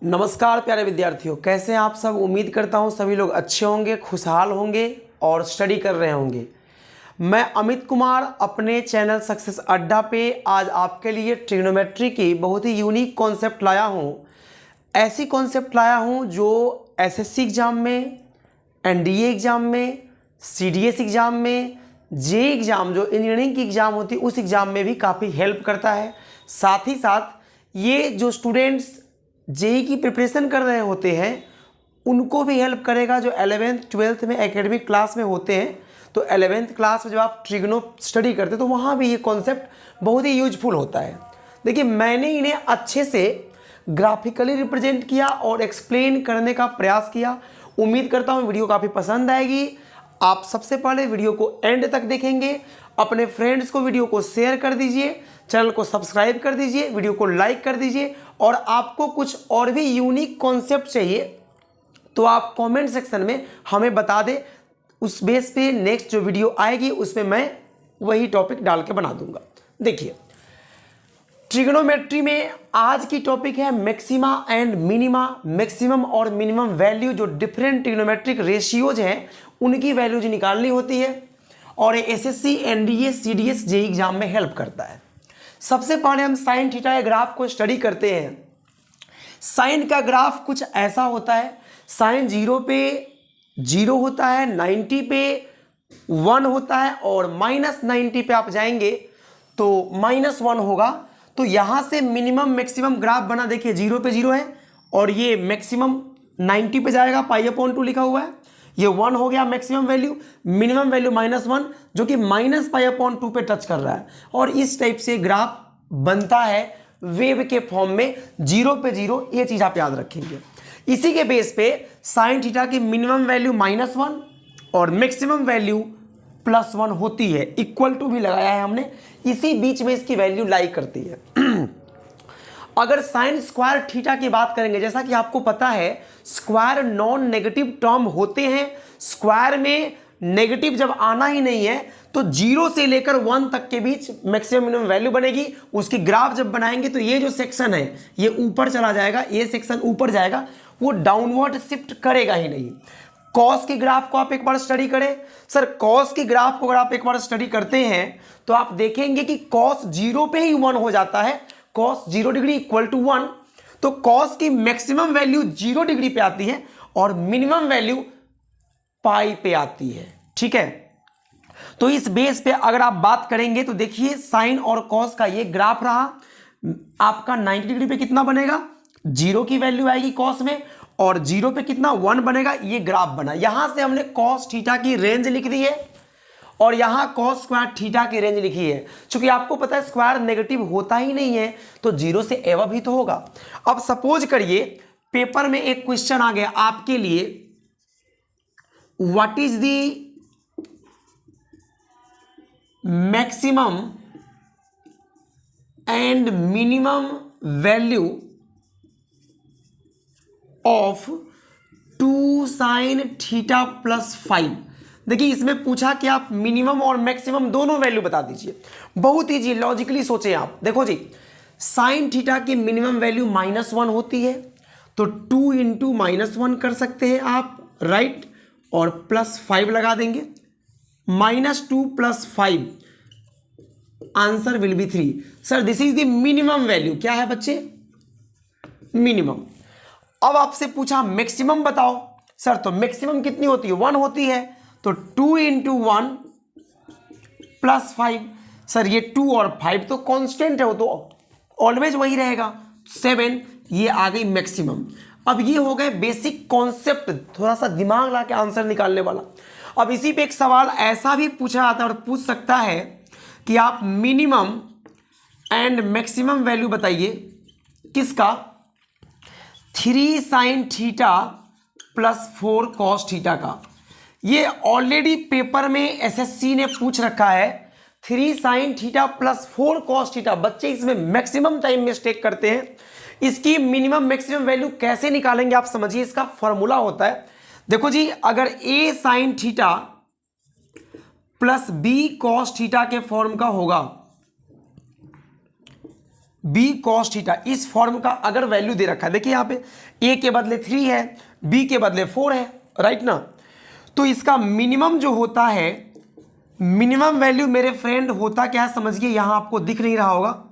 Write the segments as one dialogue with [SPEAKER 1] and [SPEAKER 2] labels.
[SPEAKER 1] नमस्कार प्यारे विद्यार्थियों, कैसे हैं आप सब। उम्मीद करता हूं सभी लोग अच्छे होंगे, खुशहाल होंगे और स्टडी कर रहे होंगे। मैं अमित कुमार अपने चैनल सक्सेस अड्डा पे आज आपके लिए ट्रिग्नोमेट्री की बहुत ही यूनिक कॉन्सेप्ट लाया हूं। ऐसी कॉन्सेप्ट लाया हूं जो एसएससी एग्ज़ाम में, एनडीए एग्ज़ाम में, सीडीएस एग्ज़ाम में, जे एग्ज़ाम जो इंजीनियरिंग की एग्ज़ाम होती है उस एग्ज़ाम में भी काफ़ी हेल्प करता है। साथ ही साथ ये जो स्टूडेंट्स जेई की प्रिपरेशन कर रहे होते हैं उनको भी हेल्प करेगा, जो 11th 12th में एकेडमिक क्लास में होते हैं। तो 11th क्लास में जब आप ट्रिग्नो स्टडी करते हैं तो वहाँ भी ये कॉन्सेप्ट बहुत ही यूजफुल होता है। देखिए, मैंने इन्हें अच्छे से ग्राफिकली रिप्रेजेंट किया और एक्सप्लेन करने का प्रयास किया। उम्मीद करता हूँ वीडियो काफ़ी पसंद आएगी। आप सबसे पहले वीडियो को एंड तक देखेंगे, अपने फ्रेंड्स को वीडियो को शेयर कर दीजिए, चैनल को सब्सक्राइब कर दीजिए, वीडियो को लाइक कर दीजिए। और आपको कुछ और भी यूनिक कॉन्सेप्ट चाहिए तो आप कमेंट सेक्शन में हमें बता दें। उस बेस पे नेक्स्ट जो वीडियो आएगी उसमें मैं वही टॉपिक डाल के बना दूंगा। देखिए, ट्रिग्नोमेट्री में आज की टॉपिक है मैक्सिमा एंड मिनिमा। मैक्सिमम और मिनिमम वैल्यू जो डिफरेंट ट्रिग्नोमेट्रिक रेशियोज हैं उनकी वैल्यूज निकालनी होती है और ये SSC, NDA, CDS, JEE exam में हेल्प करता है। सबसे पहले हम साइन थीटा के ग्राफ को स्टडी करते हैं। साइन का ग्राफ कुछ ऐसा होता है। साइन 0 पे 0 होता है, 90 पे 1 होता है और -90 पे आप जाएंगे तो -1 होगा। तो यहां से मिनिमम मैक्सिमम ग्राफ बना। देखिए, 0 पे 0 है और ये मैक्सिमम 90 पे जाएगा, π/2 लिखा हुआ है। ये 1 हो गया मैक्सिमम वैल्यू, मिनिमम वैल्यू -1 जो कि -π/2 पे टच कर रहा है। और इस टाइप से ग्राफ बनता है वेव के फॉर्म में, 0 पे 0। ये चीज आप याद रखेंगे। इसी के बेस पे साइन थीटा की मिनिमम वैल्यू -1 और मैक्सिमम वैल्यू +1 होती है। इक्वल टू भी लगाया है हमने, इसी बीच में इसकी वैल्यू लाई करती है। अगर साइन स्क्वायर थीटा की बात करेंगे, जैसा कि आपको पता है स्क्वायर नॉन नेगेटिव टर्म होते हैं। स्क्वायर में नेगेटिव जब आना ही नहीं है तो 0 से लेकर 1 तक के बीच मैक्सिमम मिनिमम वैल्यू बनेगी। उसकी ग्राफ जब बनाएंगे तो ये जो सेक्शन है ये ऊपर चला जाएगा, ये सेक्शन ऊपर जाएगा, वो डाउनवर्ड शिफ्ट करेगा ही नहीं। कॉस की ग्राफ को आप एक बार स्टडी करें। सर, कॉस की ग्राफ को अगर आप एक बार स्टडी करते हैं तो आप देखेंगे कि कॉस 0 पे ही 1 हो जाता है। Cos 0 degree equal to 1। तो कॉस की मैक्सिमम वैल्यू 0 डिग्री पे आती है और मिनिमम वैल्यू पाई पे आती है। ठीक है, तो इस बेस पे अगर आप बात करेंगे तो देखिए, साइन और कॉस का ये ग्राफ रहा। आपका 90 डिग्री पे कितना बनेगा, 0 की वैल्यू आएगी कॉस में, और 0 पे कितना 1 बनेगा। ये ग्राफ बना। यहां से हमने कॉस थीटा की रेंज लिख दी है और यहां कॉस स्क्वायर थीटा की रेंज लिखी है। क्योंकि आपको पता है स्क्वायर नेगेटिव होता ही नहीं है तो 0 से एवं ही तो होगा। अब सपोज करिए पेपर में एक क्वेश्चन आ गया आपके लिए, what is the maximum and minimum value of 2 sin theta +5। देखिए, इसमें पूछा कि आप मिनिमम और मैक्सिमम दोनों वैल्यू बता दीजिए। बहुत ईजी, लॉजिकली सोचें आप। देखो जी, साइन थीटा की मिनिमम वैल्यू -1 होती है तो 2 × -1 कर सकते हैं आप, राइट, और +5 लगा देंगे। -2 + 5, answer will be 3। Sir, this is the minimum value. क्या है बच्चे? मिनिमम। अब आपसे पूछा मैक्सिमम बताओ। सर, तो मैक्सिमम कितनी होती है? 1 होती है। तो 2 × 1 + 5। सर, ये 2 और 5 तो कांस्टेंट है, वो तो ऑलवेज वही रहेगा। 7, ये आ गई मैक्सिमम। अब ये हो गए बेसिक कॉन्सेप्ट, थोड़ा सा दिमाग ला के आंसर निकालने वाला। अब इसी पे एक सवाल ऐसा भी पूछा जाता है और पूछ सकता है कि आप मिनिमम एंड मैक्सिमम वैल्यू बताइए। किसका? 3 sin थीटा +4 cos थीटा का। ये ऑलरेडी पेपर में एसएससी ने पूछ रखा है। 3 sin थीटा +4 cos थीटा। बच्चे इसमें मैक्सिमम टाइम मिस्टेक करते हैं। इसकी मिनिमम मैक्सिमम वैल्यू कैसे निकालेंगे आप समझिए, इसका फॉर्मूला होता है। देखो जी, अगर a sin theta +b cos theta के फॉर्म का होगा बी कॉस थीटा, इस फॉर्म का अगर वैल्यू दे रखा है, देखिए यहाँ पे ए के बदले 3 है, बी के बदले 4 है, राइट ना, तो इसका मिनिमम जो होता है, मिनिमम वैल्यू मेरे फ्रेंड होता क्या है समझिए, यहाँ आपको दिख नहीं रहा होगा,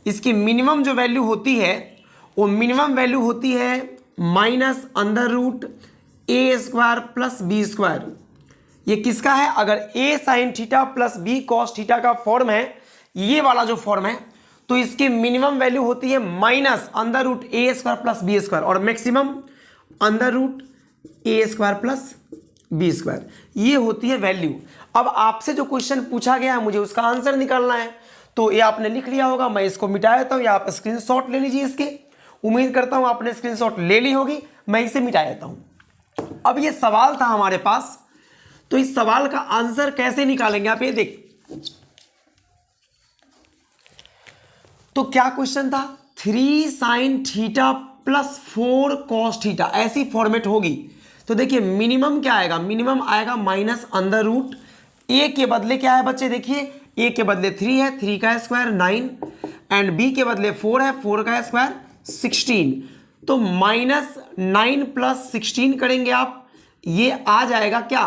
[SPEAKER 1] इसकी मिनिमम जो वैल्यू होती है वो मिनिमम वैल्यू होती है minus under root A square plus B square. ये किसका है, अगर A sine theta plus B cos theta का फॉर्म है, ये वाला जो फॉर्म है, तो इसकी मिनिमम वैल्यू होती है minus under root A square plus B square और maximum under root A square plus B square, ये होती है वैल्यू। अब आपसे जो क्वेश्चन पूछा गया है मुझे उसका आंसर निकालना है, तो ये आपने लिख लिया होगा, मैं इसको मिटा देता हूं या आप स्क्रीनशॉट ले लीजिए इसके, उम्मीद करता हूं आपने स्क्रीनशॉट ले ली होगी, मैं इसे मिटा देता हूं। अब ये सवाल था हमारे पास, तो इस सवाल का आंसर कैसे निकालेंगे आप ये देख, तो क्या क्वेश्चन था, 3 sign theta plus 4 cos theta, ऐसी फॉर्मेट होगी। तो देखिए मिनिमम क्या आएगा, मिनिमम आएगा माइनस अंडर रूट ए के बदले क्या है बच्चे, देखिए ए के बदले 3 है, 3 का स्क्वायर 9 एंड बी के बदले 4 है, 4 का स्क्वायर 16, तो माइनस 9 प्लस 16 करेंगे आप, ये आ जाएगा क्या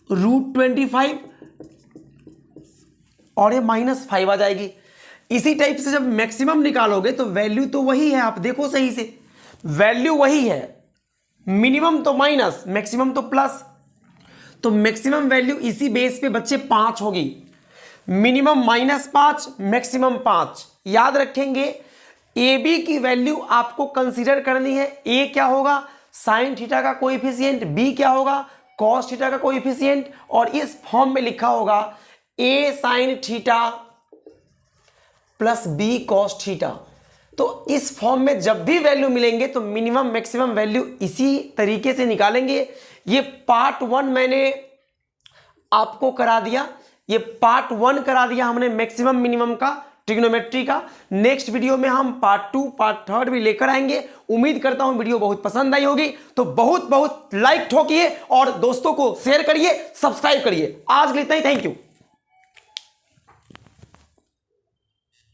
[SPEAKER 1] रूट 25 और ये माइनस 5 आ जाएगी। इसी टाइप से जब मैक्सिमम निकालोगे तो वैल्यू तो वही है, आप देखो सही से वैल्यू वही है, मिनिमम तो माइनस मैक्सिमम तो प्लस, तो मैक्सिमम वैल्यू इसी बेस पे बच्चे 5 होगी, मिनिमम -5 मैक्सिमम 5। याद रखेंगे ए बी की वैल्यू आपको कंसीडर करनी है, ए क्या होगा साइन थीटा का कोएफिशिएंट, बी क्या होगा कॉस थीटा का कोएफिशिएंट, और इस फॉर्म में लिखा होगा A sine theta plus B cos theta. तो इस फॉर्म में जब भी वैल्यू मिलेंगे तो मिनिमम मैक्सिमम वैल्यू इसी तरीके से निकालेंगे। ये पार्ट 1 मैंने आपको करा दिया, ये पार्ट 1 करा दिया हमने मैक्सिमम मिनिमम का ट्रिग्नोमेट्री का। नेक्स्ट वीडियो में हम पार्ट 2 पार्ट 3 भी लेकर आएंगे। उम्मीद करता हूं वीडियो बहुत पसंद आई होगी, तो बहुत बहुत लाइक ठोकिए और दोस्तों को शेयर करिए, सब्सक्राइब करिए। आज के लिए इतना ही, थैंक यू।